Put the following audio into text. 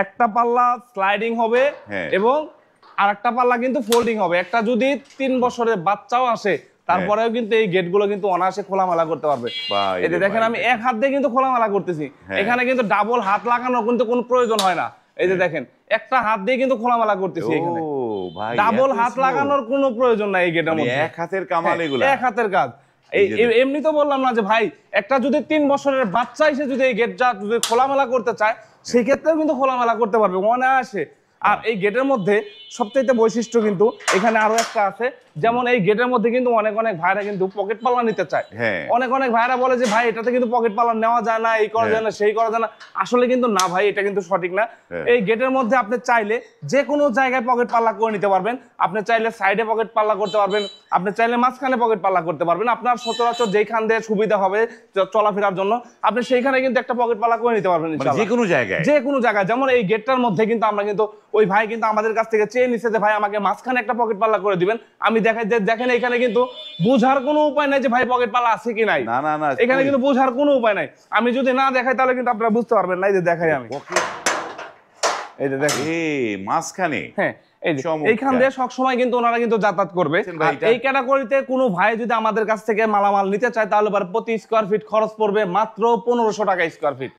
একটা পাল্লা স্লাইডিং হবে এবং আরেকটা পাল্লা কিন্তু ফোল্ডিং হবে। একটা যদি 3 বছরের বাচ্চাও আসে তারপরেও কিন্তু এই গেটগুলো কিন্তু অনায়াসে খোলামেলা করতে পারবে। এই যে দেখেন আমি এক হাত দিয়ে কিন্তু খোলামেলা করতেছি, এখানে কিন্তু ডাবল হাত লাগানোর কিন্তু কোনো প্রয়োজন হয় না। এই যে দেখেন একটা হাত দিয়ে কিন্তু খোলামেলা করতেছি, এখানে ডাবল হাত লাগানোর কোনো প্রয়োজন নাই এই গেটের মধ্যে। এক হাতের কামাল এগুলো, এক হাতের কাজ। এমনি তো বললাম না যে ভাই একটা যদি 3 বছরের বাচ্চা এসে যদি এই গেটটা যদি খোলামেলা করতে চায় সেই ক্ষেত্রেও কিন্তু খোলামেলা করতে পারবে অনায়াসে। আর এই গেটের মধ্যে সবচেয়ে বৈশিষ্ট্য কিন্তু এখানে আরো একটা আছে, যেমন এই গেটের মধ্যে কিন্তু অনেক ভাইরা কিন্তু পকেট পাল্লা নিতে চায়। অনেক ভাইরা বলে যে ভাই এটাতে কিন্তু পকেট পাল্লা নেওয়া যায় না, এই করা যায় না, সেই করা যায় না। আসলে কিন্তু না ভাই, এটা কিন্তু সঠিক না। এই গেটের মধ্যে আপনি চাইলে যে কোনো জায়গায় পকেট পাল্লা করে নিতে পারবেন। আপনি চাইলে সাইডে পকেট পাল্লা করতে পারবেন, আপনি চাইলে মাঝখানে পকেট পাল্লা করতে পারবেন। আপনার সচরাচর যেখান দিয়ে সুবিধা হবে চলাফেরার জন্য আপনি সেইখানে কিন্তু একটা পকেট পাল্লা করে নিতে পারবেন যে কোনো জায়গায়। যেমন এই গেটটার মধ্যে কিন্তু আমরা কিন্তু ওই ভাই কিন্তু আমাদের কাছ থেকে চেয়ে নিচ্ছে যে ভাই আমাকে মাঝখানে একটা পকেট পাল্লা করে দিবেন। আমি দেখাই যে দেখেন এখানে কিন্তু বোঝার কোনো উপায় নাই যে ভাই পকেট পাল্লা আছে কি নাই। না এখানে কিন্তু বোঝার কোনো উপায় নাই। আমি যদি না দেখাই তাহলে কিন্তু আপনারা বুঝতে পারবেন না। এই যে দেখাই আমি, এই যে দেখেন মাঝখানে, হ্যাঁ এইখান দিয়ে সবসময় কিন্তু ওনারা কিন্তু যাতায়াত করবে। এই ক্যাটাগরিতে কোনো ভাই যদি আমাদের কাছ থেকে মালামাল নিতে চায় তাহলে প্রতি স্কোয়ার ফিট খরচ পড়বে মাত্র 1500 টাকা স্কোয়ার ফিট।